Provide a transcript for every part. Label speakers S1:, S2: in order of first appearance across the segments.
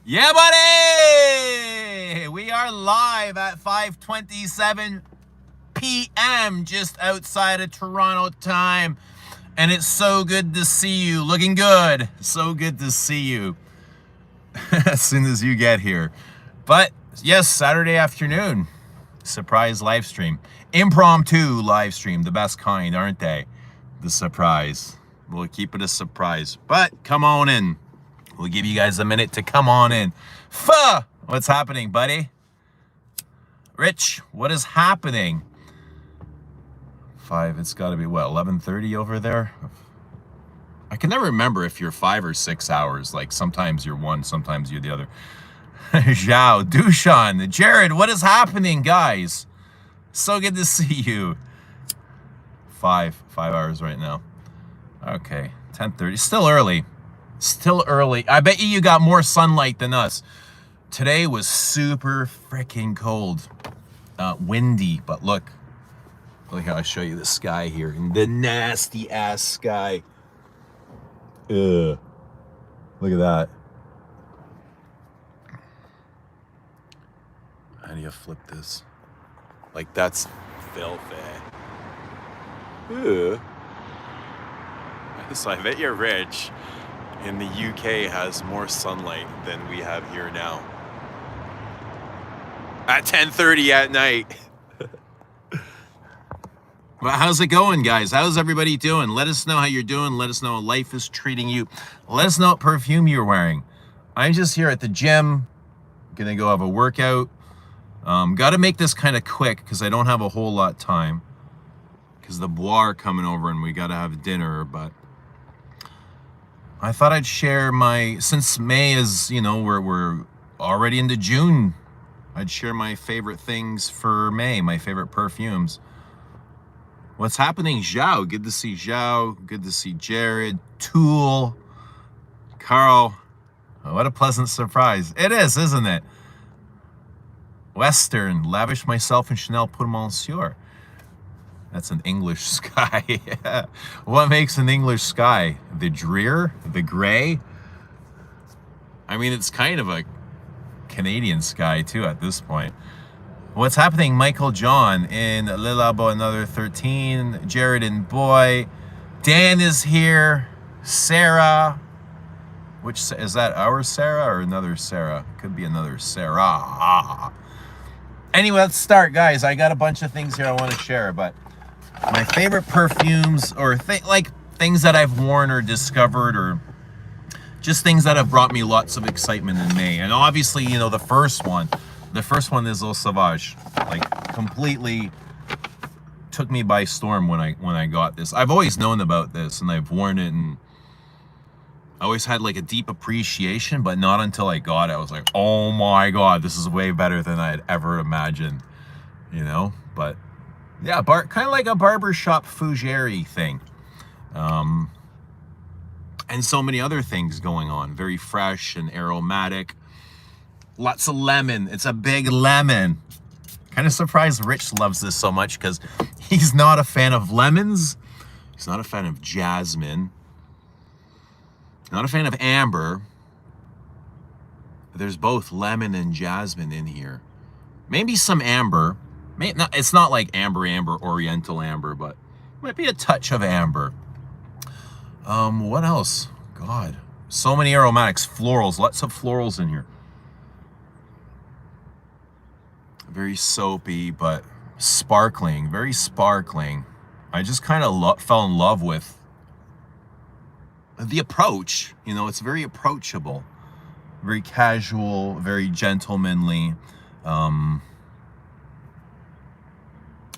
S1: Yeah, buddy! We are live at 5:27 p.m. just outside of Toronto time. And it's so good to see you. Looking good. So good to see you as soon as you get here. But yes, Saturday afternoon. Surprise live stream. Impromptu live stream. The best kind, aren't they? The surprise. We'll keep it a surprise. But come on in. We'll give you guys a minute to come on in. What's happening, buddy? Rich, what is happening? 5, it's got to be, what, 11:30 over there? I can never remember if you're 5 or 6 hours. Like, sometimes you're one, sometimes you're the other. Zhao, Dushan, Jared, what is happening, guys? So good to see you. 5 hours right now. Okay, 10:30. Still early. Still early. I bet you got more sunlight than us. Today was super freaking cold. Windy, but look. Look, I'll show you the sky here. The nasty ass sky. Ugh. Look at that. How do you flip this? Like, that's filthy. Ugh. So I bet you're rich. In the UK has more sunlight than we have here now. At 10:30 at night. Well, how's it going, guys? How's everybody doing? Let us know how you're doing. Let us know how life is treating you. Let us know what perfume you're wearing. I'm just here at the gym. Gonna go have a workout. Got to make this kind of quick because I don't have a whole lot of time. Because the bois are coming over and we got to have dinner, but I thought I'd share since May is, we're already into June, I'd share my favorite things for May, my favorite perfumes. What's happening, Zhao? Good to see Zhao. Good to see Jared, Tool, Carl. What a pleasant surprise. It is, isn't it? Western, lavish myself in Chanel Pour Monsieur. That's an English sky. What makes an English sky? The drear? The gray? I mean, it's kind of a Canadian sky, too, at this point. What's happening? Michael John in Lilabo, another 13. Jared and Boy. Dan is here. Sarah. Which, is that our Sarah or another Sarah? Could be another Sarah. Anyway, let's start, guys. I got a bunch of things here I want to share, but my favorite perfumes or things that I've worn or discovered or just things that have brought me lots of excitement in May. And obviously, the first one is Eau Sauvage. Like, completely took me by storm when I got this. I've always known about this and I've worn it and I always had like a deep appreciation, but not until I got it. I was like, oh my God, this is way better than I had ever imagined, but yeah, kind of like a barbershop fougere thing. And so many other things going on. Very fresh and aromatic. Lots of lemon. It's a big lemon. Kind of surprised Rich loves this so much because he's not a fan of lemons. He's not a fan of jasmine. Not a fan of amber. There's both lemon and jasmine in here. Maybe some amber. It's not like amber, oriental amber, but might be a touch of amber. What else? God, so many aromatics, florals, lots of florals in here. Very soapy, but sparkling, very sparkling. I just kind of fell in love with the approach. It's very approachable, very casual, very gentlemanly.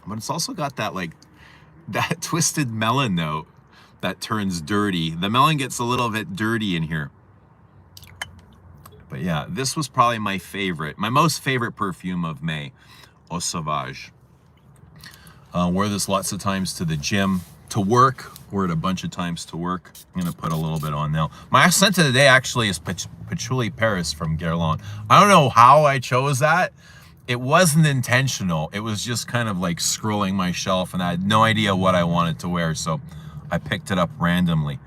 S1: But it's also got that twisted melon note that turns dirty. The melon gets a little bit dirty in here. But yeah, this was probably my most favorite perfume of May, Eau Sauvage. Wear this lots of times to the gym, to work. Wear it a bunch of times to work. I'm gonna put a little bit on now. My scent of the day actually is Patchouli Paris from Guerlain. I don't know how I chose that. It wasn't intentional. It was just kind of like scrolling my shelf and I had no idea what I wanted to wear, so I picked it up randomly.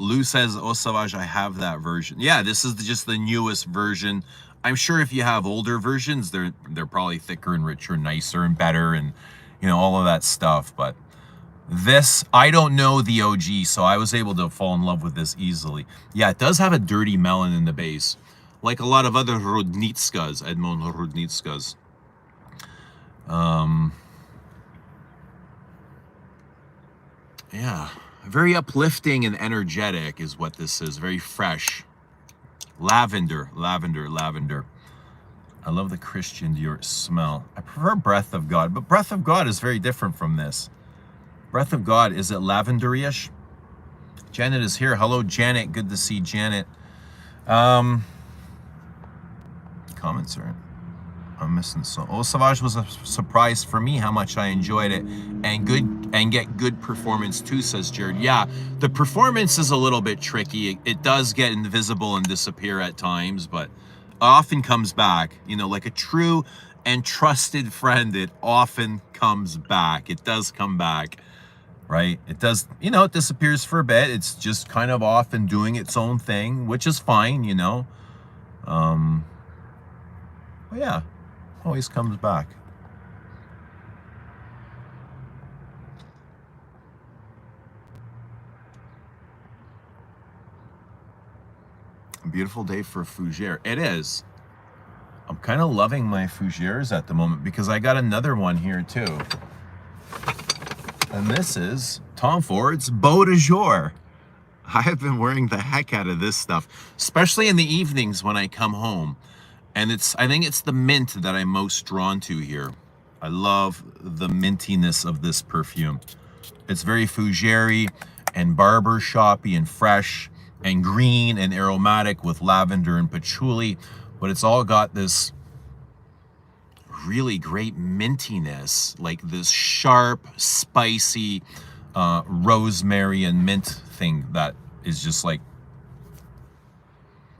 S1: Lou says, "Oh Savage, I have that version." Yeah, this is just the newest version. I'm sure if you have older versions, they're probably thicker and richer, and nicer and better, and all of that stuff. But this, I don't know the OG, so I was able to fall in love with this easily. Yeah, it does have a dirty melon in the base, like a lot of other Rudnitskas, Edmond Rudnitskas. Yeah, very uplifting and energetic is what this is. Very fresh. Lavender, lavender, lavender. I love the Christian Dior smell. I prefer Breath of God, but Breath of God is very different from this. Breath of God, is it lavender-ish? Janet is here. Hello, Janet. Good to see Janet. Comments are... I'm missing some. Eau Sauvage was a surprise for me how much I enjoyed it, and get good performance too, says Jared. Yeah, the performance is a little bit tricky. It does get invisible and disappear at times, but often comes back. Like a true and trusted friend, it often comes back. It does come back, right? It does. It disappears for a bit. It's just kind of off and doing its own thing, which is fine. But yeah. Always comes back. A beautiful day for fougere. It is. I'm kind of loving my fougères at the moment because I got another one here too. And this is Tom Ford's Beau de Jour. I have been wearing the heck out of this stuff, especially in the evenings when I come home. And I think it's the mint that I'm most drawn to here. I love the mintiness of this perfume. It's very fougere and barber shoppy and fresh and green and aromatic with lavender and patchouli, but it's all got this really great mintiness, like this sharp, spicy rosemary and mint thing that is just like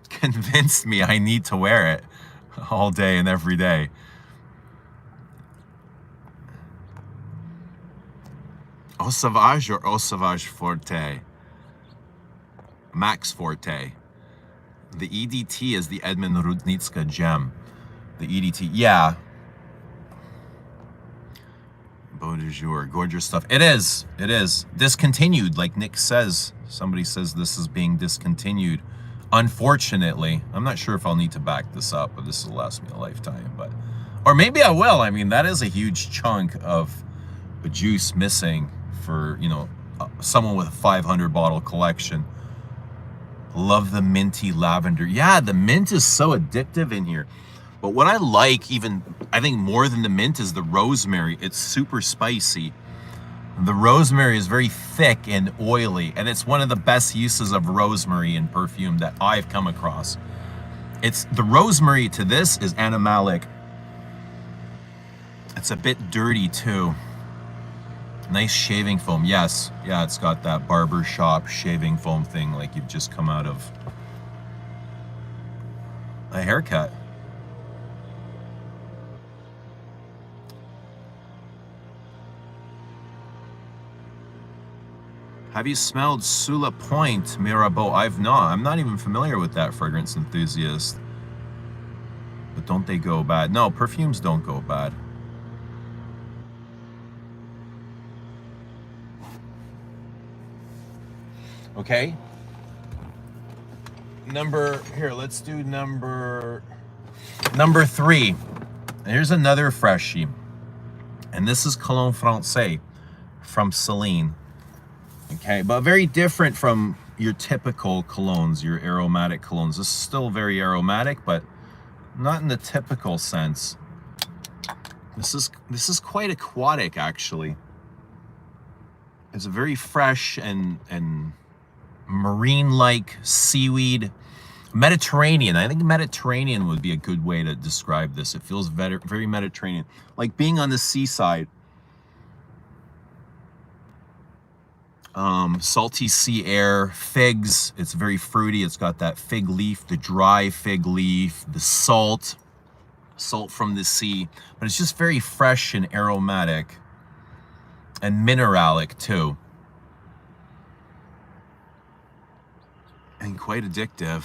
S1: convinced me I need to wear it all day and every day. Eau Sauvage or Eau Sauvage Forte? Max Forte. The EDT is the Edmond Rudnitska gem. The EDT, yeah. Beau de Jour, gorgeous stuff. It is. Discontinued, like Nick says. Somebody says this is being discontinued. Unfortunately, I'm not sure if I'll need to back this up, but this will last me a lifetime. Or maybe I will. I mean, that is a huge chunk of juice missing for, someone with a 500 bottle collection. Love the minty lavender. Yeah, the mint is so addictive in here. But what I like I think more than the mint is the rosemary. It's super spicy. The rosemary is very thick and oily, and it's one of the best uses of rosemary in perfume that I've come across. The rosemary to this is animalic. It's a bit dirty too. Nice shaving foam, yes. Yeah, it's got that barber shop shaving foam thing like you've just come out of a haircut. Have you smelled Sous La Pointe Mirabeau? I've not. I'm not even familiar with that fragrance enthusiast. But don't they go bad? No, perfumes don't go bad. Okay. Let's do number 3. Here's another freshie. And this is Cologne Francais from Celine. Okay, but very different from your typical colognes, your aromatic colognes. This is still very aromatic, but not in the typical sense. This is quite aquatic, actually. It's a very fresh and marine-like seaweed, Mediterranean. I think Mediterranean would be a good way to describe this. It feels very Mediterranean, like being on the seaside. Salty sea air, figs. It's very fruity. It's got that fig leaf, the dry fig leaf, the salt from the sea, but it's just very fresh and aromatic and mineralic too. and quite addictive.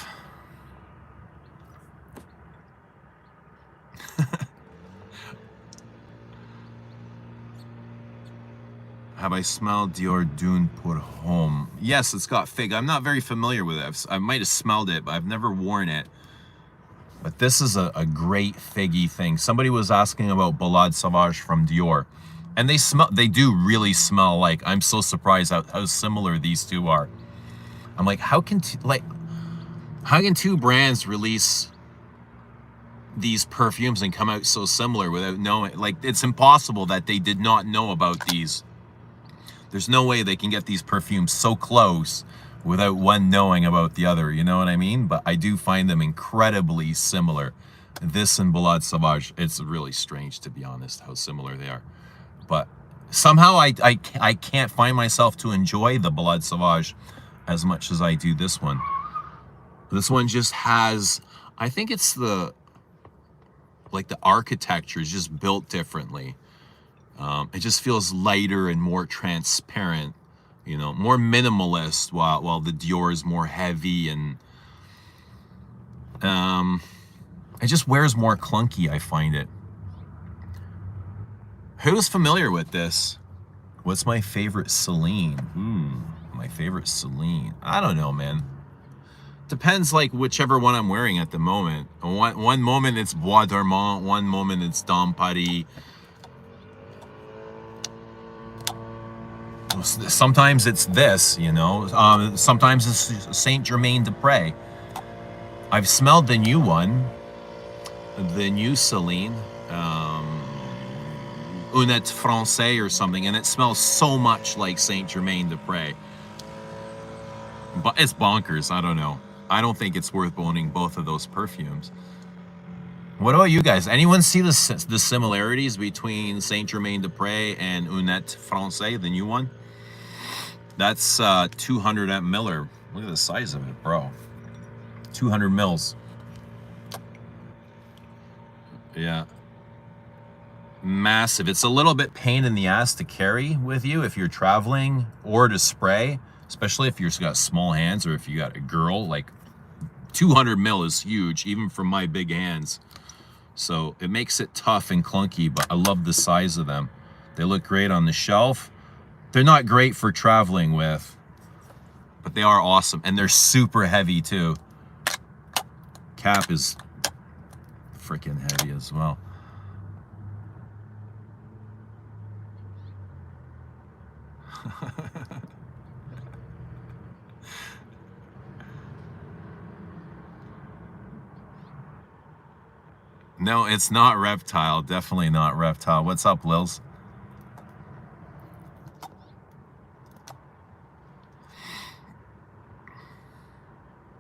S1: Have I smelled Dior Dune pour Homme? Yes, it's got fig. I'm not very familiar with it. I might have smelled it, but I've never worn it. But this is a great figgy thing. Somebody was asking about Balade Sauvage from Dior, and they do really smell like. I'm so surprised how similar these two are. I'm like, how can two brands release these perfumes and come out so similar without knowing? Like, it's impossible that they did not know about these. There's no way they can get these perfumes so close without one knowing about the other, you know what I mean? But I do find them incredibly similar. This and Balade Sauvage, it's really strange, to be honest, how similar they are. But somehow I can't find myself to enjoy the Balade Sauvage as much as I do this one. This one just has, I think it's the architecture is just built differently. It just feels lighter and more transparent, you know, more minimalist, while the Dior is more heavy, and it just wears more clunky, I find it. Who's familiar with this? What's my favorite Celine? My favorite Celine. I don't know, man. Depends, like, whichever one I'm wearing at the moment. One moment it's Bois d'Armand, one moment it's Dom Paris. Sometimes it's this, you know. Sometimes it's Saint Germain des Prés. I've smelled the new one, the new Celine, Honnête Français or something, and it smells so much like Saint Germain des Prés. But it's bonkers. I don't know. I don't think it's worth owning both of those perfumes. What about you guys? Anyone see the similarities between Saint Germain des Prés and Honnête Français, the new one? That's 200 miller. Look at the size of it, bro. 200 mils. Yeah. Massive. It's a little bit pain in the ass to carry with you if you're traveling or to spray, especially if you've got small hands or if you got a girl. Like 200 mil is huge, even for my big hands. So it makes it tough and clunky, but I love the size of them. They look great on the shelf. They're not great for traveling with, but they are awesome. And they're super heavy too. Cap is freaking heavy as well. No, it's not Reptile. Definitely not Reptile. What's up, Lils?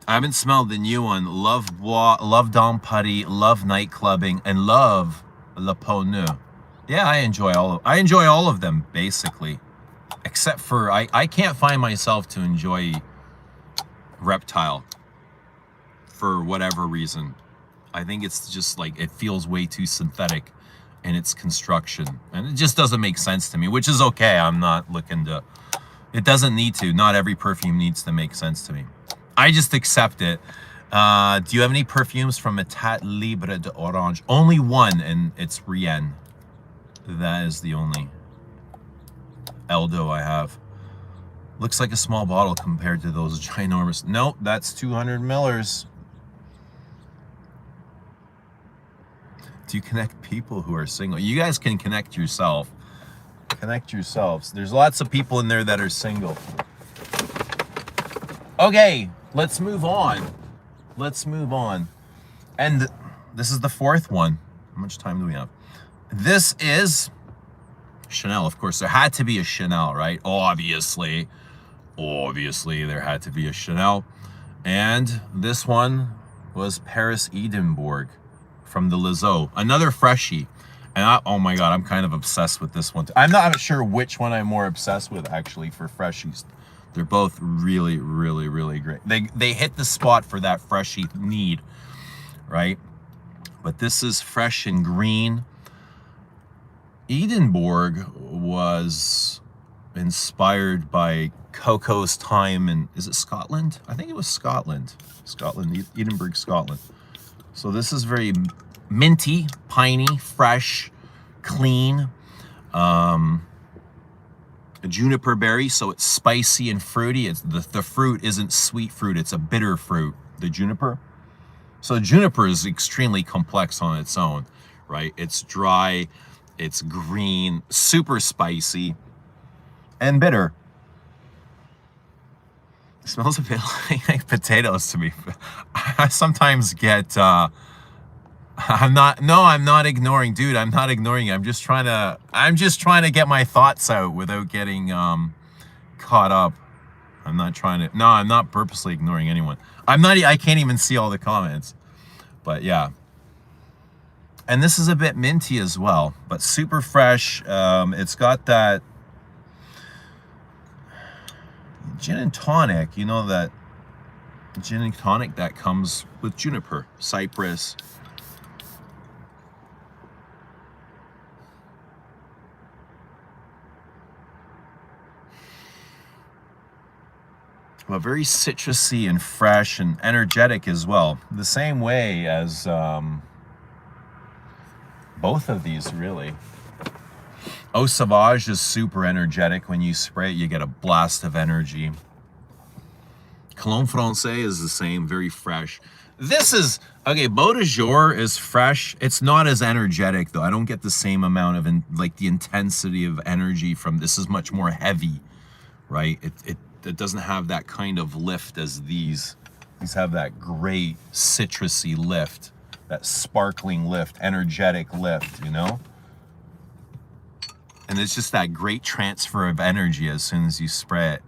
S1: I haven't smelled the new one. Love Bois, love Dom Paris, love night clubbing, and love Le Peau Neuf. Yeah, I enjoy all of them, basically. Except for, I can't find myself to enjoy Reptile for whatever reason. I think it's just like, it feels way too synthetic in its construction. And it just doesn't make sense to me, which is okay. I'm not looking to, it doesn't need to. Not every perfume needs to make sense to me. I just accept it. Do you have any perfumes from Etat Libre d'Orange? Only one, and it's Rien. That is the only Eldo I have. Looks like a small bottle compared to those ginormous. Nope, that's 200 millers. Do you connect people who are single? You guys can connect yourself. Connect yourselves. There's lots of people in there that are single. Okay, let's move on. Let's move on. And this is the fourth one. How much time do we have? This is Chanel, of course. There had to be a Chanel, right? Obviously there had to be a Chanel. And this one was Paris Edinburgh from the Lizeau. Another freshie. And oh my God, I'm kind of obsessed with this one. I'm not sure which one I'm more obsessed with, actually, for freshies. They're both really, really, really great. They hit the spot for that freshie need, right? But this is fresh and green. Edinburgh was inspired by cocoa's time, and is it Scotland? I think it was Scotland. Scotland, Edinburgh, Scotland. So this is very minty, piney, fresh, clean. Juniper berry, so it's spicy and fruity. It's the fruit isn't sweet fruit, it's a bitter fruit, the juniper. So juniper is extremely complex on its own, right? It's dry, it's green, super spicy, and bitter. It smells a bit like potatoes to me. I sometimes get I'm not ignoring, dude. I'm not ignoring you. I'm just trying to get my thoughts out without getting caught up. I'm not purposely ignoring anyone. I can't even see all the comments. But yeah. And this is a bit minty as well, but super fresh. It's got that gin and tonic, you know, that gin and tonic that comes with juniper, cypress. But very citrusy and fresh and energetic as well. The same way as both of these, really. Eau Sauvage is super energetic. When you spray it, you get a blast of energy. Cologne Francais is the same, very fresh. This is, okay, Beau de Jour is fresh. It's not as energetic, though. I don't get the same amount of, like, the intensity of energy from, this is much more heavy, right? It doesn't have that kind of lift as these. These have that great citrusy lift, that sparkling lift, energetic lift, you know? And it's just that great transfer of energy as soon as you spray it.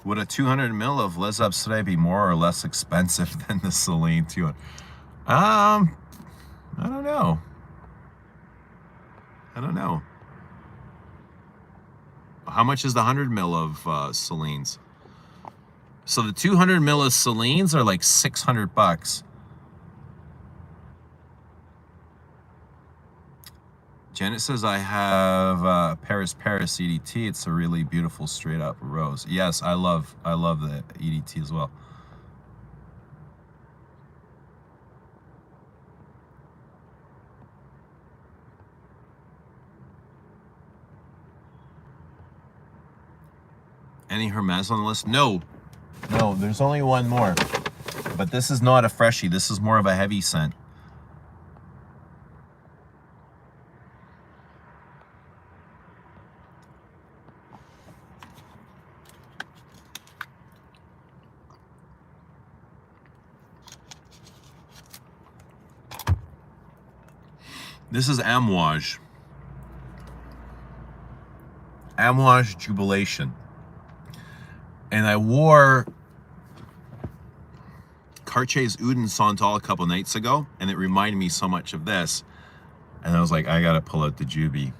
S1: Would a 200 ml of Les Abstraits be more or less expensive than the Celine 200? I don't know. I don't know. How much is the 100 ml of Celine's? So the 200 ml of Celine's are like 600 bucks. Janet says, I have Paris EDT. It's a really beautiful straight up rose. Yes, I love the EDT as well. Any Hermes on the list? No, there's only one more. But this is not a freshie. This is more of a heavy scent. This is Amouage. Amouage Jubilation. And I wore Cartier's Oud and Santal a couple nights ago, and it reminded me so much of this. And I was like, I gotta pull out the Juby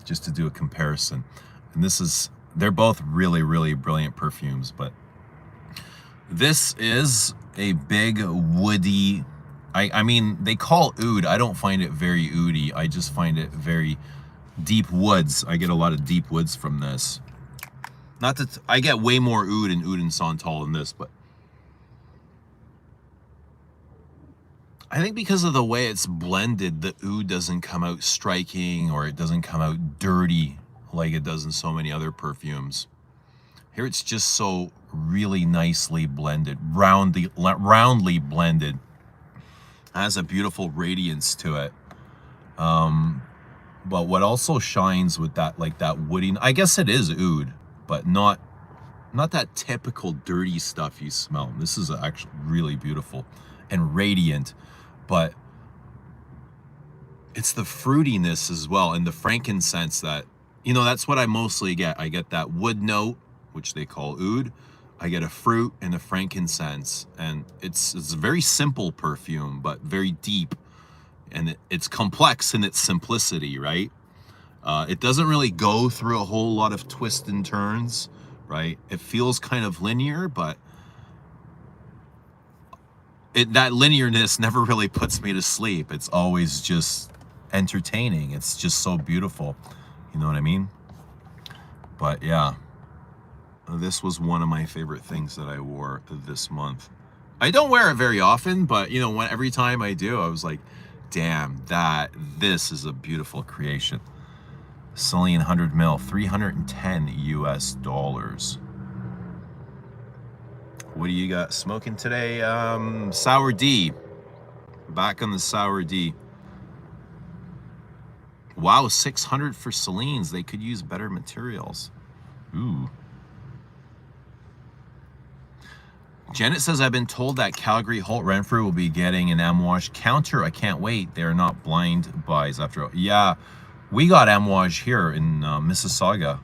S1: just to do a comparison. And this is, they're both really, really brilliant perfumes, but this is a big woody, I mean, they call oud. I don't find it very oudy. I just find it very deep woods. I get a lot of deep woods from this. Not that I get way more oud and Santal than this, but I think because of the way it's blended, the oud doesn't come out striking, or it doesn't come out dirty like it does in so many other perfumes. Here it's just so really nicely blended, roundly blended. It has a beautiful radiance to it. But what also shines with that, like that woody, I guess it is oud, but not that typical dirty stuff you smell. This is actually really beautiful and radiant, but it's the fruitiness as well, and the frankincense that, you know, that's what I mostly get. I get that wood note, which they call oud. I get a fruit and a frankincense, and it's a very simple perfume, but very deep, and it's complex in its simplicity, right? It doesn't really go through a whole lot of twists and turns, right? It feels kind of linear, but that linearness never really puts me to sleep. It's always just entertaining. It's just so beautiful. You know what I mean? But yeah, this was one of my favorite things that I wore this month. I don't wear it very often, but you know, every time I do, I was like, damn, this is a beautiful creation. Celine 100 mil, 310 US dollars. What do you got smoking today? Sour D. Back on the Sour D. Wow, 600 for Celine's. They could use better materials. Ooh. Janet says, I've been told that Calgary Holt Renfrew will be getting an Amouage counter. I can't wait. They're not blind buys after all. Yeah, we got Amouage here in Mississauga.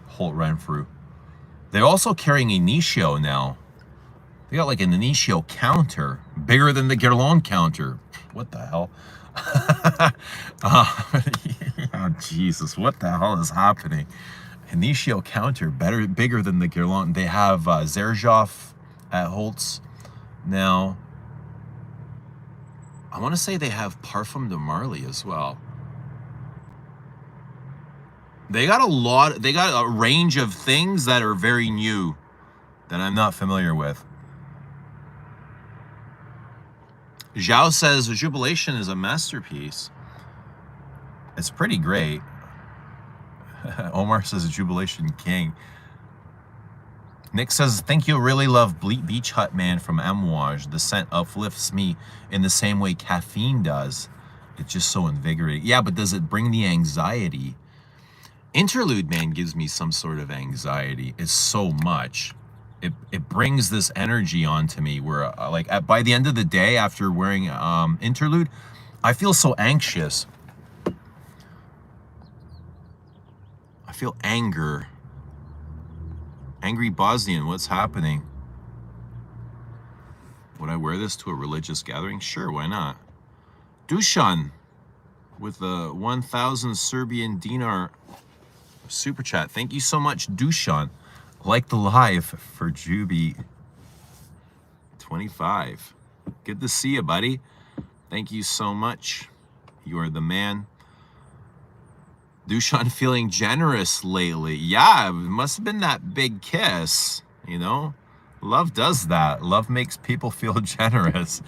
S1: Holt Renfrew. They're also carrying Initio now. They got like an Initio counter. Bigger than the Guerlain counter. What the hell? Oh, Jesus. What the hell is happening? Initio counter. Bigger than the Guerlain. They have Xerjoff at Holt's now. I want to say they have Parfum de Marly as well. They got a range of things that are very new that I'm not familiar with. Zhao says Jubilation is a masterpiece. It's pretty great. Omar says Jubilation King. Nick says, think you'll really love Beach Hut Man from Amouage. The scent uplifts me in the same way caffeine does. It's just so invigorating. Yeah, but does it bring the anxiety? Interlude Man gives me some sort of anxiety. It's so much. It brings this energy onto me where by the end of the day after wearing Interlude, I feel so anxious. I feel anger. Angry Bosnian, what's happening? Would I wear this to a religious gathering? Sure, why not? Dusan with a 1,000 Serbian dinar super chat. Thank you so much, Dusan. Like the live for Juby 25. Good to see you, buddy. Thank you so much. You are the man. Dushan feeling generous lately. Yeah, it must have been that big kiss, you know? Love does that. Love makes people feel generous.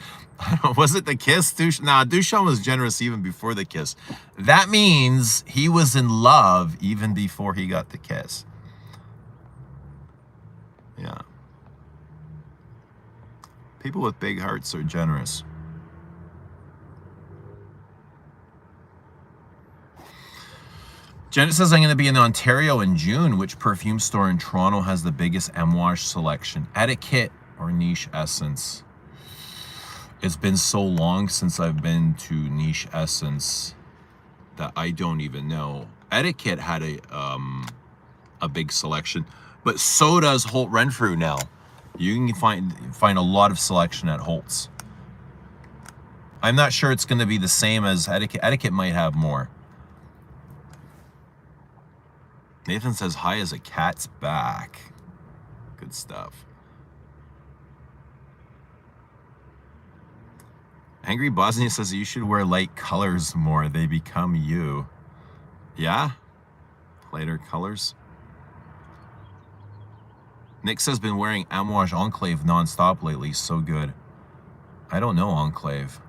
S1: Was it the kiss? Nah, Dushan was generous even before the kiss. That means he was in love even before he got the kiss. Yeah. People with big hearts are generous. Janet says, I'm going to be in Ontario in June. Which perfume store in Toronto has the biggest Amouage selection? Etiquette or Niche Essence? It's been so long since I've been to Niche Essence that I don't even know. Etiquette had a big selection, but so does Holt Renfrew now. You can find a lot of selection at Holt's. I'm not sure it's going to be the same as Etiquette. Etiquette might have more. Nathan says, high as a cat's back. Good stuff. Angry Bosnia says, you should wear light colors more. They become you. Yeah? Lighter colors. Nick says, been wearing Amouage Enclave nonstop lately. So good. I don't know Enclave.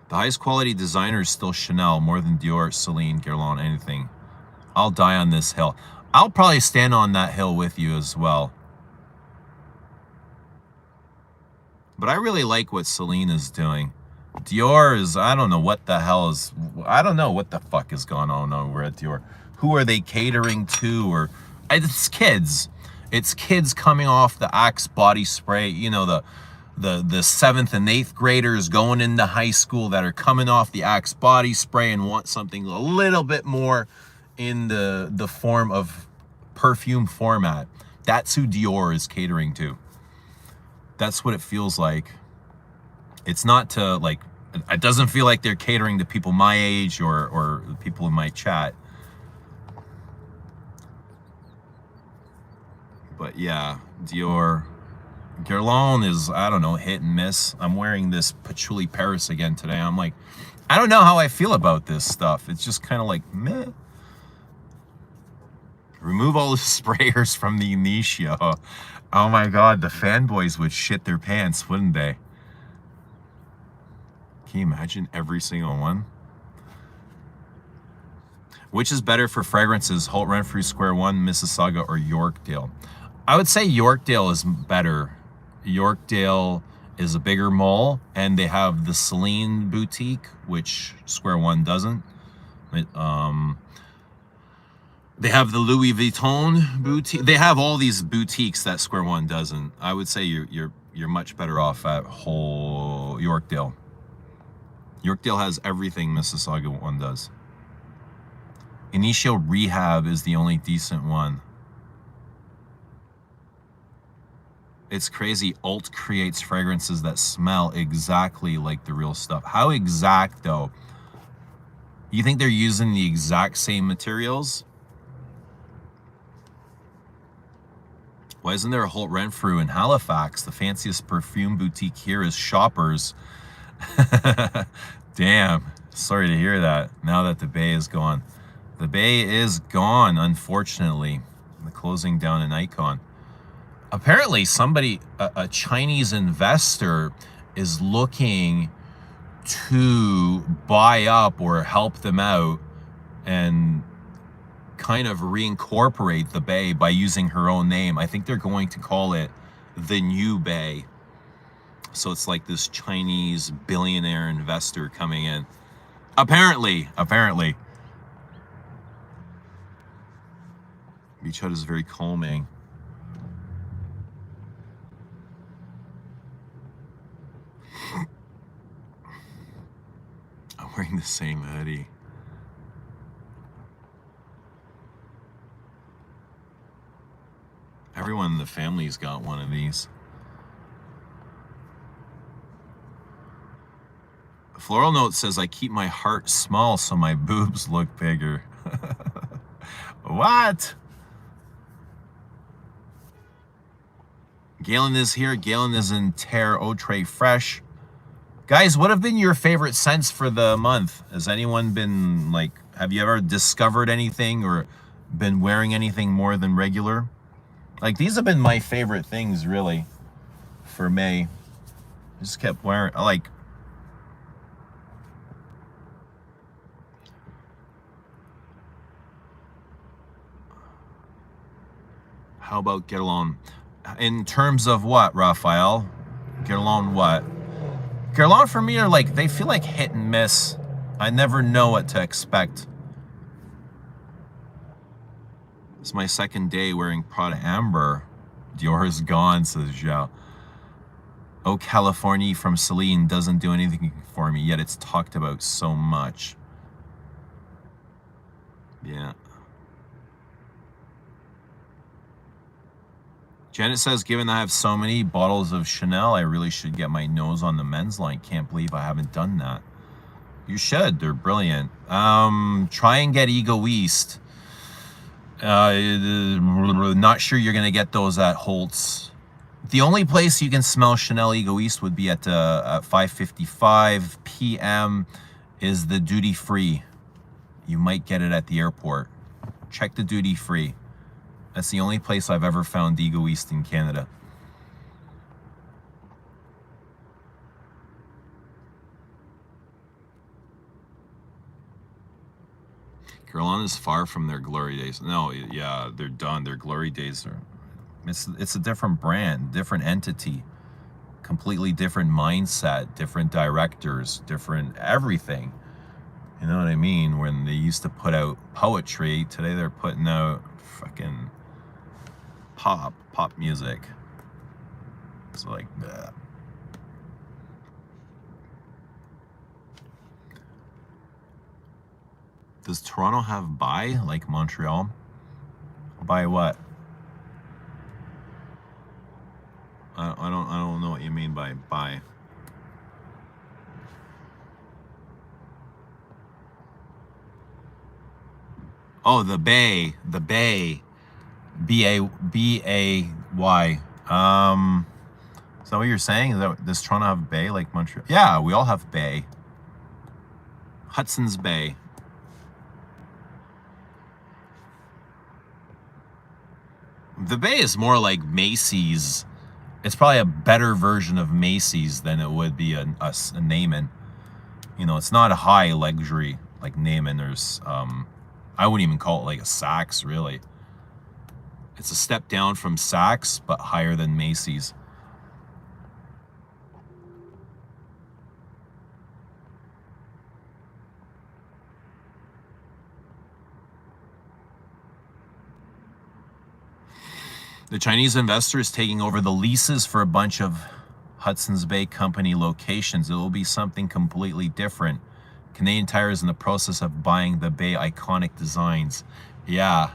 S1: The highest quality designer is still Chanel, more than Dior, Celine, Guerlain, anything. I'll die on this hill. I'll probably stand on that hill with you as well. But I really like what Celine is doing. Dior is, I don't know what the hell is, I don't know what the fuck is going on over at Dior. Who are they catering to? Or it's kids. It's kids coming off the Axe body spray, you know, the 7th and 8th graders going into high school that are coming off the Axe body spray and want something a little bit more in the form of perfume format. That's who Dior is catering to. That's what it feels like. It's not to, like, it doesn't feel like they're catering to people my age or people in my chat. But yeah, Dior. Guerlain is, I don't know, hit and miss. I'm wearing this Patchouli Paris again today. I'm like, I don't know how I feel about this stuff. It's just kind of like, meh. Remove all the sprayers from the Initio. Oh my God, the fanboys would shit their pants, wouldn't they? Can you imagine every single one? Which is better for fragrances, Holt Renfrew, Square One, Mississauga, or Yorkdale? I would say Yorkdale is better. Yorkdale is a bigger mall, and they have the Celine boutique, which Square One doesn't. They have the Louis Vuitton boutique. They have all these boutiques that Square One doesn't. I would say you're much better off at whole Yorkdale. Yorkdale has everything Mississauga one does. Initio Rehab is the only decent one. It's crazy. Alt creates fragrances that smell exactly like the real stuff. How exact, though? You think they're using the exact same materials? Why isn't there a Holt Renfrew in Halifax? The fanciest perfume boutique here is Shoppers. Damn. Sorry to hear that, now that the Bay is gone. The Bay is gone, unfortunately. The closing down in Icon. Apparently somebody, a Chinese investor, is looking to buy up or help them out and kind of reincorporate the Bay by using her own name. I think they're going to call it the New Bay. So it's like this Chinese billionaire investor coming in. Apparently. Beach Hut is very calming. I'm wearing the same hoodie. Everyone in the family's got one of these. Floral Note says, I keep my heart small so my boobs look bigger. What? Galen is here. Galen is in Terre Autre Fresh. Guys, what have been your favorite scents for the month? Has anyone been, like, have you ever discovered anything or been wearing anything more than regular? Like, these have been my favorite things, really, for May. Just kept wearing, like, how about Guerlain? In terms of what, Raphael? Guerlain what? Guerlain for me are like, they feel like hit and miss. I never know what to expect. It's my second day wearing Prada Amber. Dior's gone, says Zhao. Oh, California from Celine doesn't do anything for me, yet it's talked about so much. Yeah. Janet says, given that I have so many bottles of Chanel, I really should get my nose on the men's line. Can't believe I haven't done that. You should. They're brilliant. Try and get Egoist. Not sure you're going to get those at Holt's. The only place you can smell Chanel Egoist would be at 5:55 p.m. is the duty free. You might get it at the airport. Check the duty free. That's the only place I've ever found Egoist in Canada. Guerlain is far from their glory days. No, yeah, they're done. Their glory days are... It's a different brand, different entity, completely different mindset, different directors, different everything. You know what I mean? When they used to put out poetry, today they're putting out fucking pop music. It's like that. Does Toronto have buy like Montreal? Buy what? I don't know what you mean by buy. Oh, the Bay, B-A-Y. Is that what you're saying? Is that, does Toronto have bay like Montreal? Yeah, we all have bay. Hudson's Bay. The Bay is more like Macy's. It's probably a better version of Macy's than it would be a Neiman. You know, it's not a high luxury like Neiman. There's, I wouldn't even call it like a Saks, really. It's a step down from Saks, but higher than Macy's. The Chinese investor is taking over the leases for a bunch of Hudson's Bay Company locations. It will be something completely different. Canadian Tire is in the process of buying the Bay iconic designs. Yeah,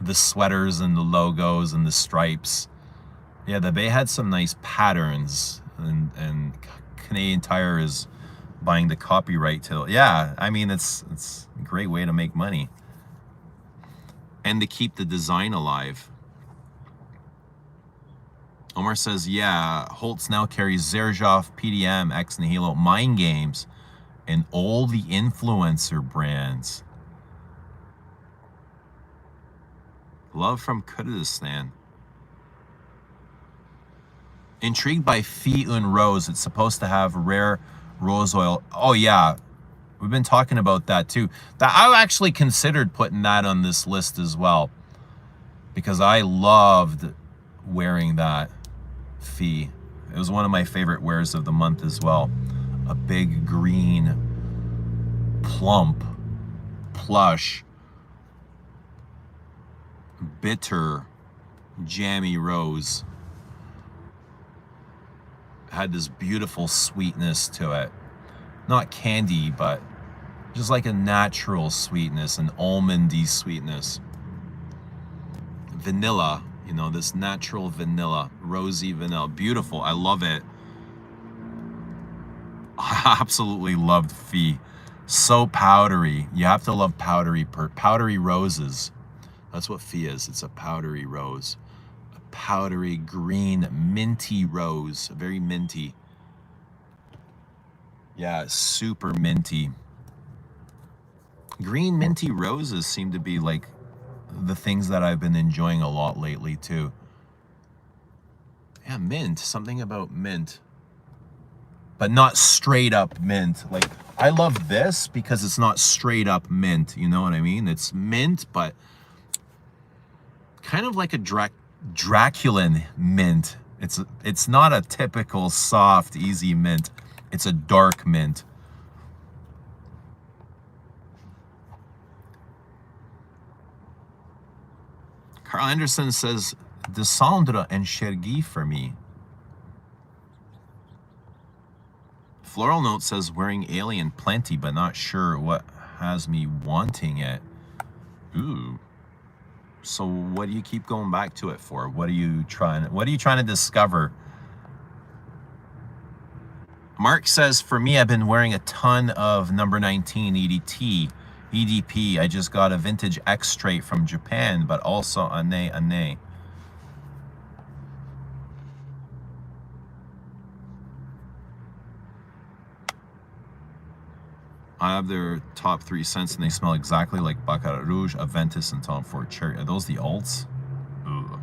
S1: the sweaters and the logos and the stripes. Yeah, the Bay had some nice patterns, and Canadian Tire is buying the copyright to. Yeah, I mean, it's a great way to make money and to keep the design alive. Omar says, yeah, Holtz now carries Zerjov, PDM, Ex Nihilo, Mind Games, and all the influencer brands. Love from Kurdistan. Intrigued by Fille une Rose. It's supposed to have rare rose oil. Oh, yeah. We've been talking about that, too. I actually considered putting that on this list as well, because I loved wearing that. Fille. It was one of my favorite wears of the month as well. A big green, plump, plush, bitter, jammy rose. Had this beautiful sweetness to it. Not candy, but just like a natural sweetness, an almondy sweetness. Vanilla. You know, this natural vanilla, rosy vanilla. Beautiful. I love it. I absolutely loved Fille. So powdery. You have to love powdery roses. That's what Fille is. It's a powdery rose. A powdery green minty rose. Very minty. Yeah, super minty. Green minty roses seem to be like the things that I've been enjoying a lot lately too. Yeah, mint. Something about mint. But not straight up mint. Like, I love this because it's not straight up mint. You know what I mean? It's mint, but kind of like a Draculan mint. It's not a typical soft, easy mint. It's a dark mint. Carl Anderson says, Descendre and Chergui for me. Floral Note says, wearing Alien plenty, but not sure what has me wanting it. Ooh. So what do you keep going back to it for? What are you trying to discover? Mark says, for me, I've been wearing a ton of number 19 EDP. I just got a vintage X straight from Japan, but also Ane. I have their top 3 scents, and they smell exactly like Baccarat Rouge, Aventus, and Tom Ford Cherry. Are those the alts? Ooh.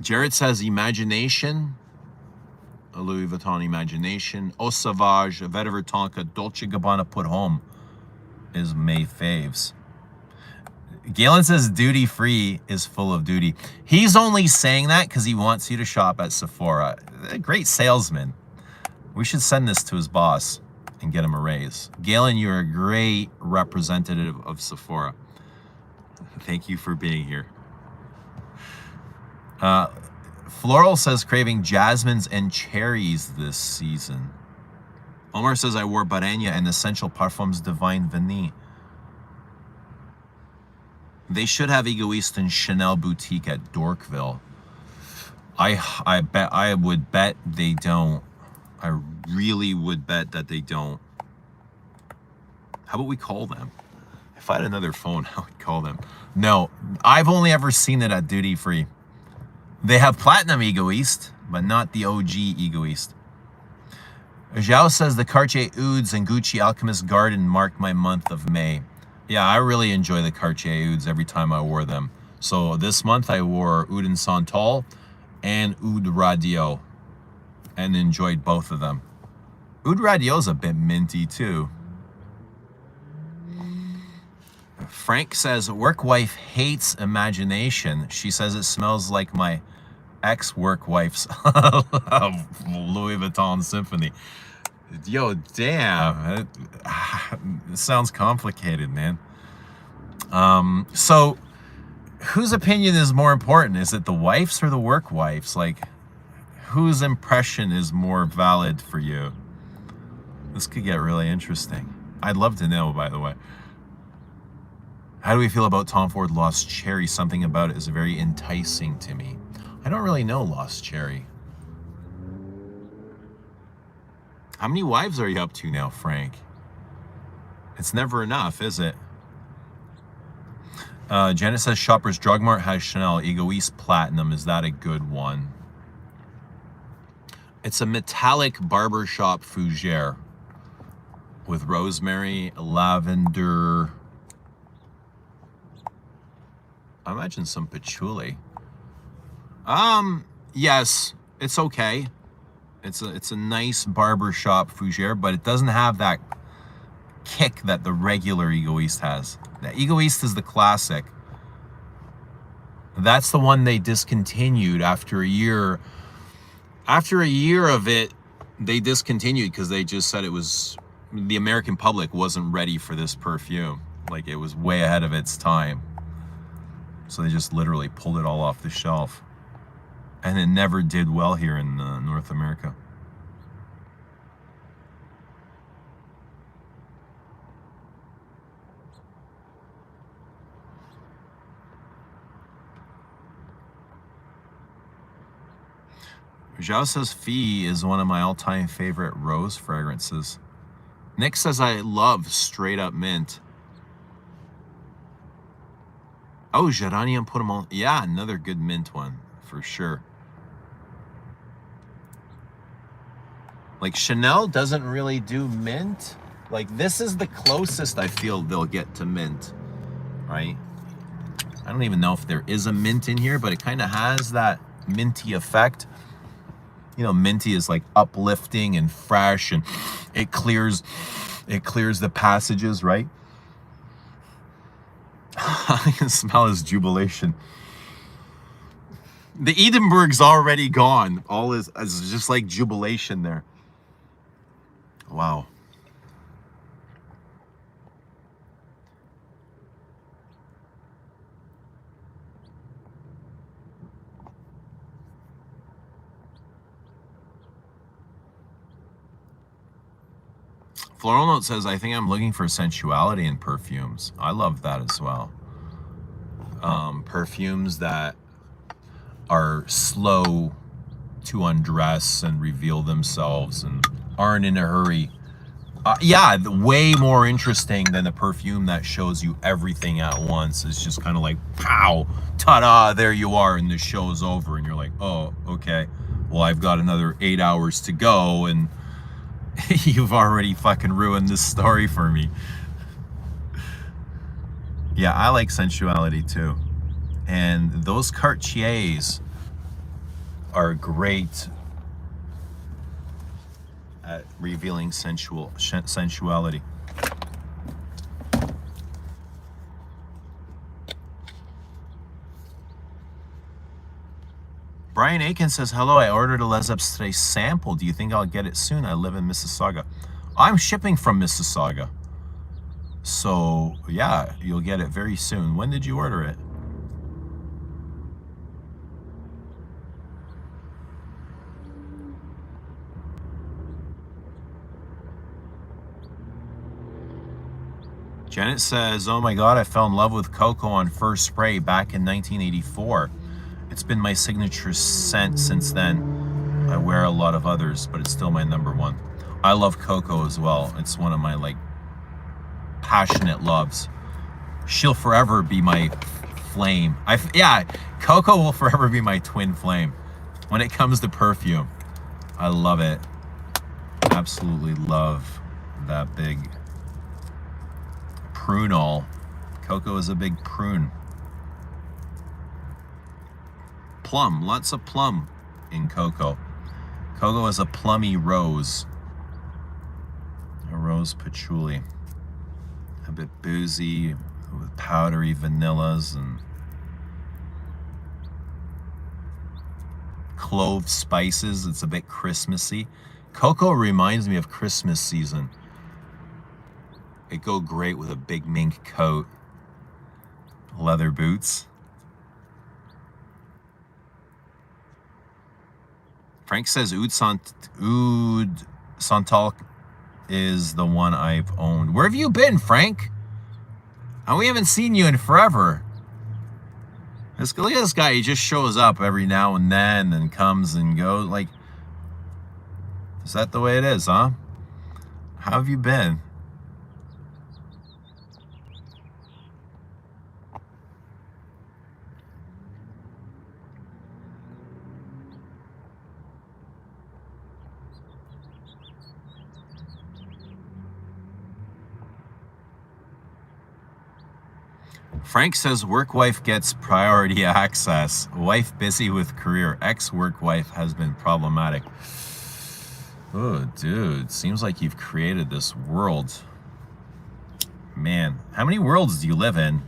S1: Jared says Imagination, a Louis Vuitton Imagination, Eau Sauvage, Vetiver Tonka, Dolce Gabbana Put Home is May faves. Galen says duty free is full of duty. He's only saying that because he wants you to shop at Sephora. A great salesman. We should send this to his boss and get him a raise. Galen, you're a great representative of Sephora. Thank you for being here. Floral says craving jasmines and cherries this season. Omar says I wore Barenya and Essential Parfums Divine Vanille. They should have Egoist and Chanel Boutique at Dorkville. I would bet they don't. I really would bet that they don't How about we call them? If I had another phone, I would call them. No, I've only ever seen it at duty free. They have Platinum Egoist, but not the OG Egoist. Zhao says the Cartier Ouds and Gucci Alchemist Garden marked my month of May. Yeah, I really enjoy the Cartier Ouds every time I wore them. So this month I wore Oud and Santal and Oud Radio and enjoyed both of them. Oud Radio's a bit minty too. Frank says, work wife hates imagination. She says it smells like my ex-work wife's Louis Vuitton Symphony. Yo, damn. It sounds complicated, man. So, whose opinion is more important? Is it the wife's or the work wife's? Like, whose impression is more valid for you? This could get really interesting. I'd love to know, by the way. How do we feel about Tom Ford Lost Cherry? Something about it is very enticing to me. I don't really know Lost Cherry. How many wives are you up to now, Frank? It's never enough, is it? Janet says Shoppers Drug Mart has Chanel Egoist Platinum. Is that a good one? It's a metallic barbershop fougere with rosemary, lavender. I imagine some patchouli. Yes, it's okay. It's a nice barbershop fougere, but it doesn't have that kick that the regular Egoist has. The Egoist is the classic. That's the one they discontinued after a year. After a year of it, they discontinued because they just said it was, the American public wasn't ready for this perfume. Like, it was way ahead of its time. So they just literally pulled it all off the shelf. And it never did well here in North America. Zhao says Fee is one of my all-time favorite rose fragrances. Nick says I love straight up mint. Oh, Geranium Poudre. Yeah, another good mint one for sure. Like, Chanel doesn't really do mint. Like, this is the closest I feel they'll get to mint, right? I don't even know if there is a mint in here, but it kind of has that minty effect. You know, minty is like uplifting and fresh, and it clears the passages, right? I can smell his jubilation. The Edinburgh's already gone. All is just like jubilation there. Wow. Floral Note says, I think I'm looking for sensuality in perfumes. I love that as well. Perfumes that are slow to undress and reveal themselves and aren't in a hurry. Yeah, way more interesting than the perfume that shows you everything at once. It's just kind of like, pow, ta-da, there you are, and the show's over. And you're like, oh, okay, well, I've got another 8 hours to go, and you've already fucking ruined this story for me. Yeah, I like sensuality too. And those Cartiers are great at revealing sensuality. Brian Aiken says, hello, I ordered a Les Abstraits sample. Do you think I'll get it soon? I live in Mississauga. I'm shipping from Mississauga. So, yeah, you'll get it very soon. When did you order it? Janet says, oh my God, I fell in love with Coco on first spray back in 1984. It's been my signature scent since then. I wear a lot of others, but it's still my number one. I love Coco as well. It's one of my, like, passionate loves. She'll forever be my flame. Yeah, Coco will forever be my twin flame. When it comes to perfume, I love it. Absolutely love that big prunal. Coco is a big prune. Plum, lots of plum in Coco. Coco is a plummy rose. A rose patchouli. A bit boozy with powdery vanillas and clove spices. It's a bit Christmassy. Coco reminds me of Christmas season. It go great with a big mink coat, leather boots. Frank says Oud Santal is the one I've owned. Where have you been, Frank? And we haven't seen you in forever. Look at this guy. He just shows up every now and then and comes and goes. Like, is that the way it is, huh? How have you been? Frank says work wife gets priority access. Wife busy with career. Ex-work wife has been problematic. Oh, dude. Seems like you've created this world. Man, how many worlds do you live in?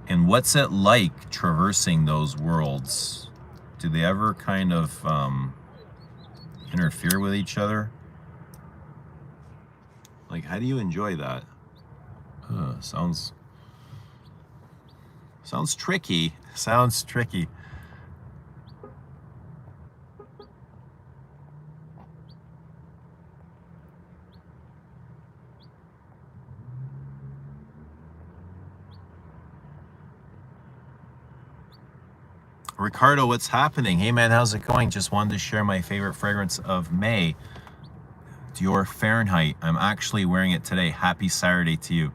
S1: And what's it like traversing those worlds? Do they ever kind of interfere with each other? Like, how do you enjoy that? Sounds tricky. Sounds tricky. Ricardo, what's happening? Hey man, how's it going? Just wanted to share my favorite fragrance of May. Dior Fahrenheit. I'm actually wearing it today. Happy Saturday to you.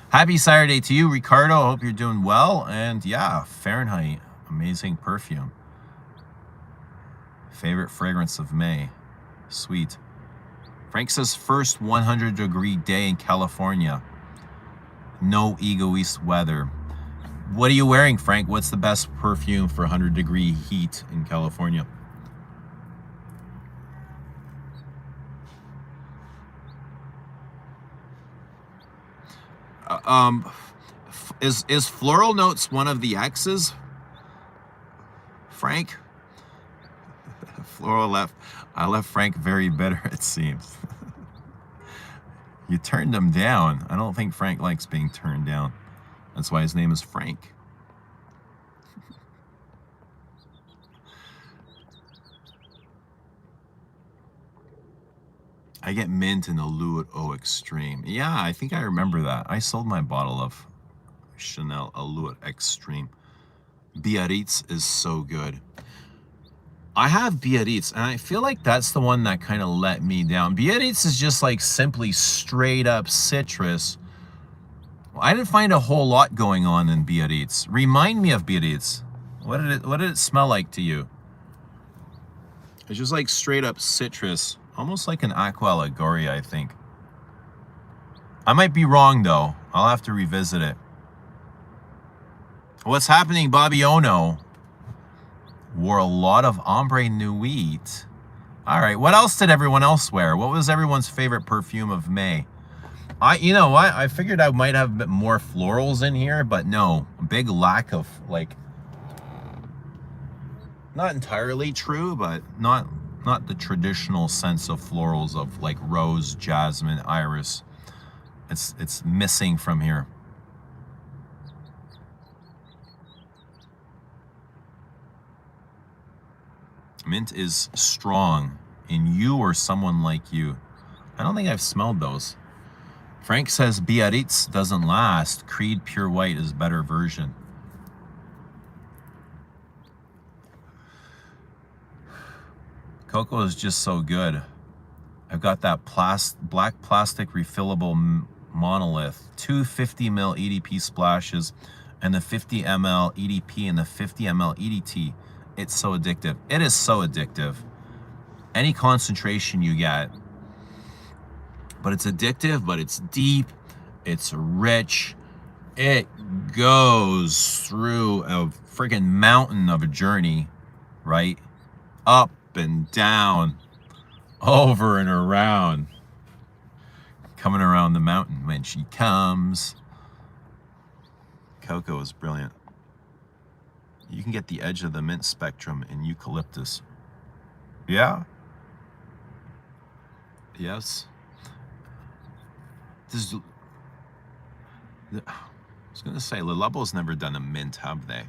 S1: Happy Saturday to you, Ricardo. Hope you're doing well. And yeah, Fahrenheit, amazing perfume. Favorite fragrance of May. Sweet. Frank says first 100-degree day in California. No egoist weather. What are you wearing, Frank? What's the best perfume for 100-degree heat in California? Is Floral Notes one of the X's? Frank? Floral left. I left Frank very bitter, it seems. You turned him down. I don't think Frank likes being turned down. That's why his name is Frank. I get mint in the Louis Eau Extreme. Yeah, I think I remember that. I sold my bottle of Chanel Louis Extreme. Biarritz is so good. I have Biarritz, and I feel like that's the one that kind of let me down. Biarritz is just like simply straight up citrus. I didn't find a whole lot going on in Biarritz. Remind me of Biarritz. What did it smell like to you? It's just like straight up citrus. Almost like an Aqua Allegoria, I think. I might be wrong, though. I'll have to revisit it. What's happening, Bobby Ono? Wore a lot of Ombre Nuit. All right, what else did everyone else wear? What was everyone's favorite perfume of May? You know what? I figured I might have a bit more florals in here, but no. A big lack of, like... Not entirely true, but not the traditional sense of florals of like rose, jasmine, iris. It's missing from here. Mint is strong in you or someone like you. I don't think I've smelled those. Frank says Biarritz doesn't last. Creed Pure White is better version. Coco is just so good. I've got that black plastic refillable monolith. 2 50ml EDP splashes and the 50ml EDP and the 50ml EDT. It's so addictive. It is so addictive. Any concentration you get. But it's addictive, but it's deep. It's rich. It goes through a freaking mountain of a journey, right? Up and down, over and around. Coming around the mountain when she comes. Cocoa is brilliant. You can get the edge of the mint spectrum in eucalyptus. Yeah. Yes. This is, I was going to say, Le Labo's never done a mint, have they?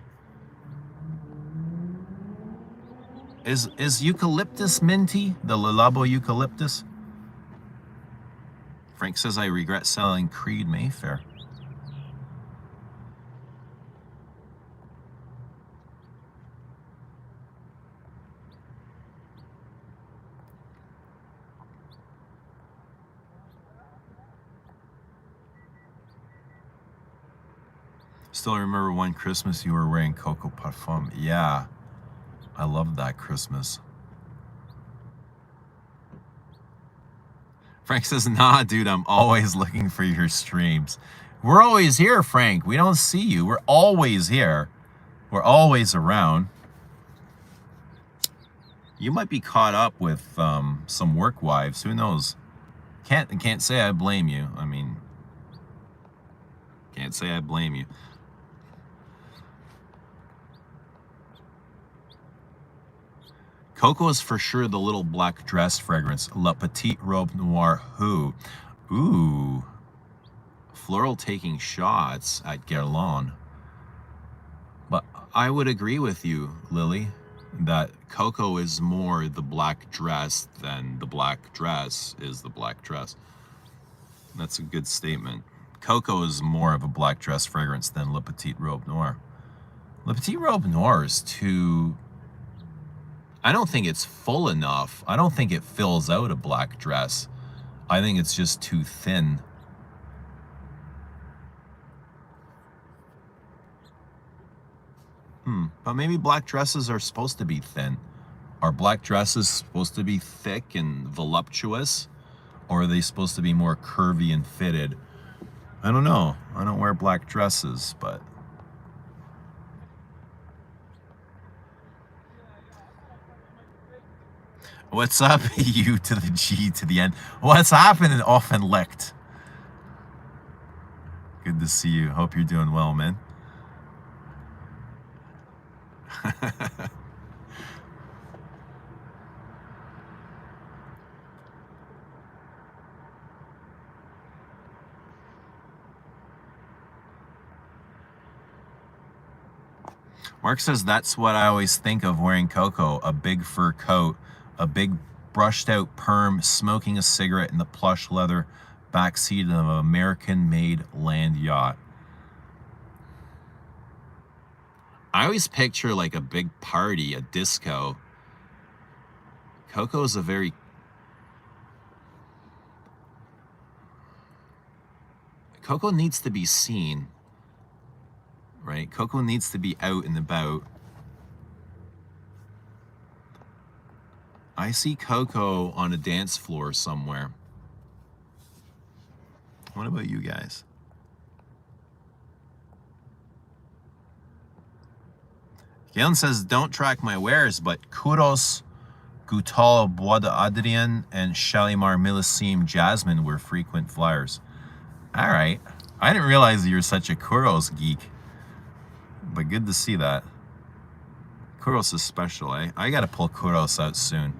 S1: Is eucalyptus minty? The Le Labo eucalyptus? Frank says, I regret selling Creed Mayfair. Still remember one Christmas you were wearing Coco Parfum. Yeah, I loved that Christmas. Frank says, nah, dude, I'm always looking for your streams. We're always here, Frank. We don't see you. We're always here. We're always around. You might be caught up with some work wives. Who knows? Can't say I blame you. I mean, can't say I blame you. Coco is for sure the little black dress fragrance. La Petite Robe Noire Who. Ooh. Floral taking shots at Guerlain. But I would agree with you, Lily, that Coco is more the black dress than the black dress is the black dress. That's a good statement. Coco is more of a black dress fragrance than La Petite Robe Noire. La Petite Robe Noire is too... I don't think it's full enough. I don't think it fills out a black dress. I think it's just too thin. But maybe black dresses are supposed to be thin. Are black dresses supposed to be thick and voluptuous? Or are they supposed to be more curvy and fitted? I don't know. I don't wear black dresses, but... What's up, U to the G to the N? What's happening, often licked? Good to see you. Hope you're doing well, man. Mark says, that's what I always think of wearing Coco, a big fur coat, a big brushed out perm, smoking a cigarette in the plush leather backseat of an American-made land yacht. I always picture like a big party, a disco. Coco is a very... Coco needs to be seen, right? Coco needs to be out and about. I see Coco on a dance floor somewhere. What about you guys? Galen says, don't track my wares, but Kudos, Goutal, Bois d'Adrien, and Shalimar Millésime Jasmine were frequent flyers. All right. I didn't realize you were such a Kuros geek, but good to see that. Kuros is special, eh? I got to pull Kuros out soon.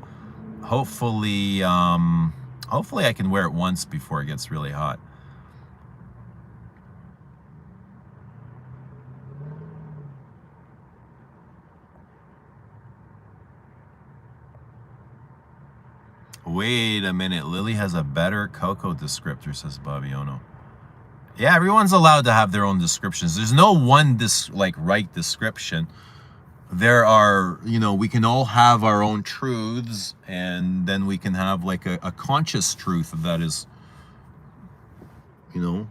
S1: Hopefully I can wear it once before it gets really hot. Wait a minute, Lily has a better Coco descriptor, says Babiano. Yeah, everyone's allowed to have their own descriptions. There's no one right description. There are, we can all have our own truths, and then we can have like a conscious truth that is, you know,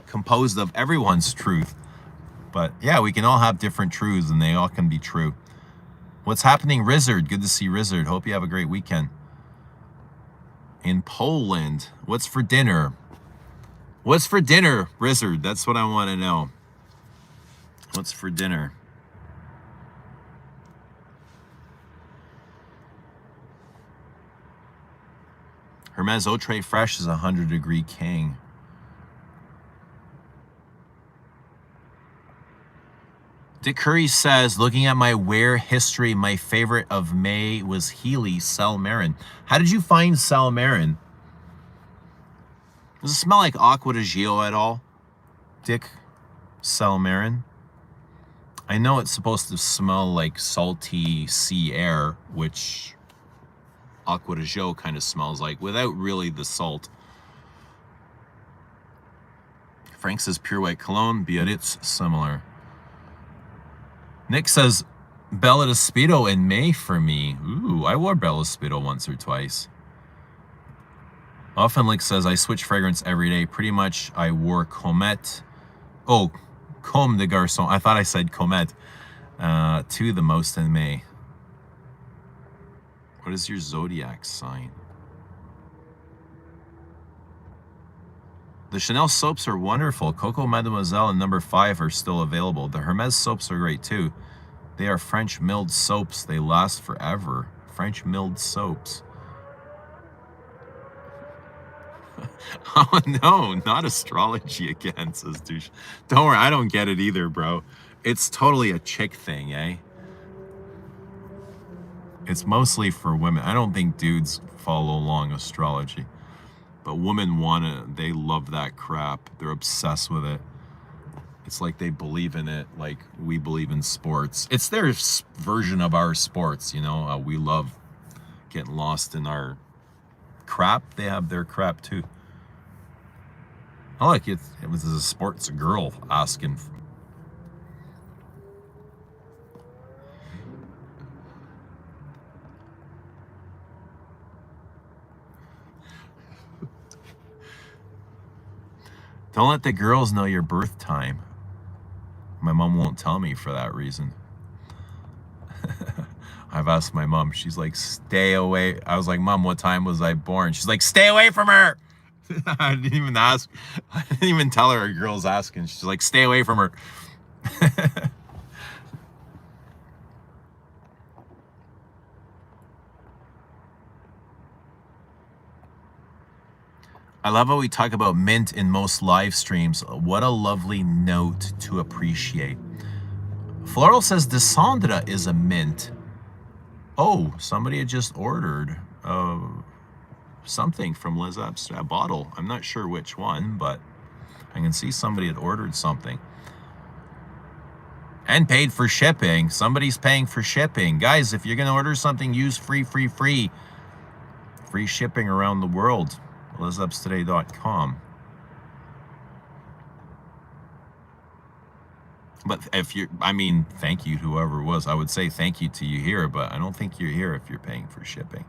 S1: composed of everyone's truth. But yeah, we can all have different truths and they all can be true. What's happening, Rizzard? Good to see Rizzard. Hope you have a great weekend. In Poland, what's for dinner? What's for dinner, Rizzard? That's what I want to know. What's for dinner? Hermes Eau Très Fresh is 100 Degree King. Dick Curry says, looking at my wear history, my favorite of May was Healy Salmarin. How did you find Salmarin? Does it smell like Aqua de Gio at all? Dick Salmarin? I know it's supposed to smell like salty sea air, which Aqua de Gio kind of smells like, without really the salt. Frank says pure white cologne, Biarritz similar. Nick says Bella Speedo in May for me. Ooh, I wore Bella Speedo once or twice. Often Lick says I switch fragrance every day. Pretty much I wore Comet. Oh, Comme des Garçons. I thought I said Comet. To the most in May. What is your zodiac sign? The Chanel soaps are wonderful. Coco Mademoiselle and number 5 are still available. The Hermes soaps are great too. They are French milled soaps. They last forever. French milled soaps. Oh no, not astrology again, says Douche. Don't worry, I don't get it either, bro. It's totally a chick thing, eh? It's mostly for women. I don't think dudes follow along astrology. But women want it. They love that crap. They're obsessed with it. It's like they believe in it like we believe in sports. It's their version of our sports, you know. We love getting lost in our crap. They have their crap too. I like it. It was a sports girl asking. Don't let the girls know your birth time. My mom won't tell me for that reason. I've asked my mom. She's like, stay away. I was like, Mom, what time was I born? She's like, stay away from her. I didn't even ask. I didn't even tell her a girl's asking. She's like, stay away from her. I love how we talk about mint in most live streams. What a lovely note to appreciate. Floral says Descendre is a mint. Oh, somebody had just ordered something from Les Abs, a bottle. I'm not sure which one, but I can see somebody had ordered something. And paid for shipping. Somebody's paying for shipping. Guys, if you're going to order something, use free shipping around the world. LesUpstoday.com. But if you're, I mean, thank you to whoever it was. I would say thank you to you here, but I don't think you're here if you're paying for shipping.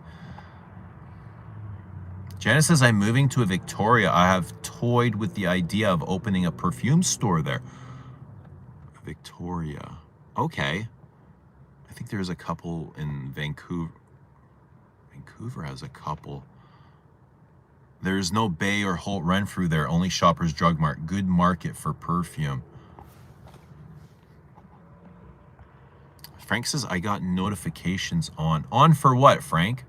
S1: Janice says, I'm moving to Victoria. I have toyed with the idea of opening a perfume store there. Victoria. Okay. I think there's a couple in Vancouver. Vancouver has a couple. There's no Bay or Holt Renfrew there, only Shoppers Drug Mart. Good market for perfume. Frank says, I got notifications on. On for what, Frank?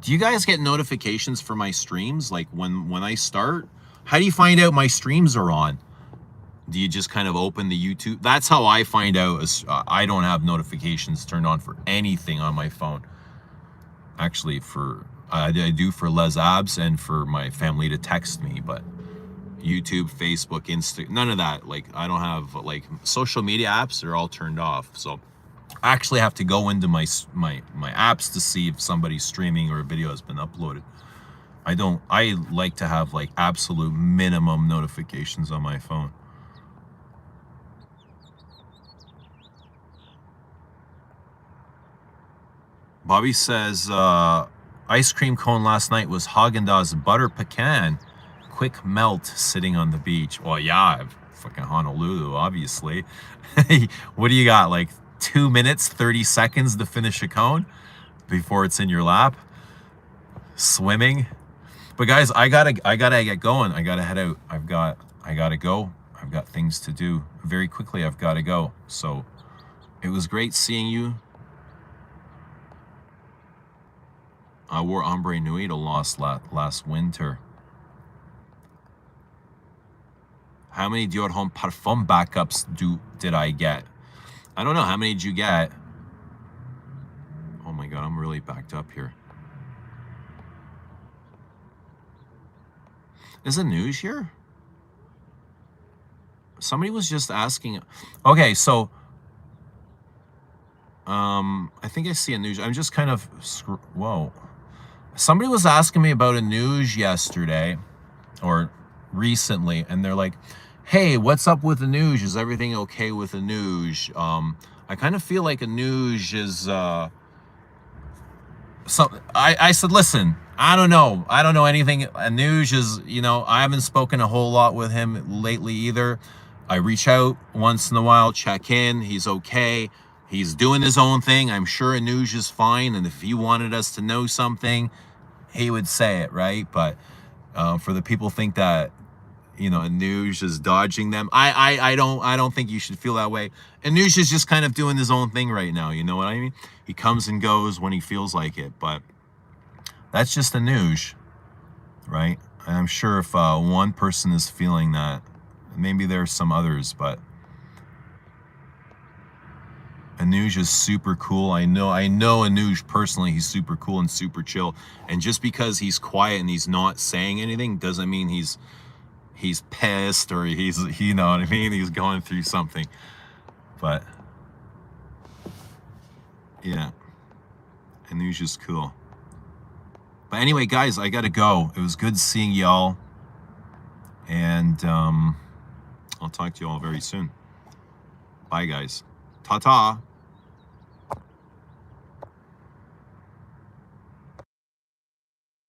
S1: Do you guys get notifications for my streams? Like when I start? How do you find out my streams are on? Do you just kind of open the YouTube? That's how I find out. I don't have notifications turned on for anything on my phone. Actually, I do for Les Abs and for my family to text me, but YouTube, Facebook, Insta, none of that. Like, I don't have, like, social media apps are all turned off. So I actually have to go into my apps to see if somebody's streaming or a video has been uploaded. I like to have, like, absolute minimum notifications on my phone. Bobby says, ice cream cone last night was Haagen-Dazs butter pecan. quick melt sitting on the beach. Well, yeah, fucking Honolulu, obviously. What do you got? Like 2 minutes, 30 seconds to finish a cone before it's in your lap? Swimming. But guys, I gotta get going. I gotta head out. I gotta go. I've got things to do very quickly. I've got to go. So it was great seeing you. I wore Ombre Nuit last winter. How many Dior Homme Parfum backups did I get? I don't know. How many did you get? Oh my God, I'm really backed up here. Is the news here? Somebody was just asking. Okay, so I think I see a news. I'm just kind of whoa. Somebody was asking me about a news yesterday or recently, and they're like, "Hey, what's up with the news? Is everything okay with the news?" I kind of feel like a news is so I said, listen, I don't know anything. Anuj is, I haven't spoken a whole lot with him lately either. I reach out once in a while, check in. He's okay. He's doing his own thing. I'm sure Anuj is fine. And if he wanted us to know something, he would say it, right? But for the people think that, Anuj is dodging them, I don't think you should feel that way. Anuj is just kind of doing his own thing right now. You know what I mean? He comes and goes when he feels like it, but that's just Anuj, right? And I'm sure if one person is feeling that, maybe there's some others, but Anuj is super cool. I know Anuj personally. He's super cool and super chill. And just because he's quiet and he's not saying anything doesn't mean he's pissed or he's, you know what I mean? He's going through something. But yeah, Anuj is cool. But anyway, guys, I gotta go. It was good seeing y'all. And I'll talk to you all very soon. Bye, guys. Ta-ta.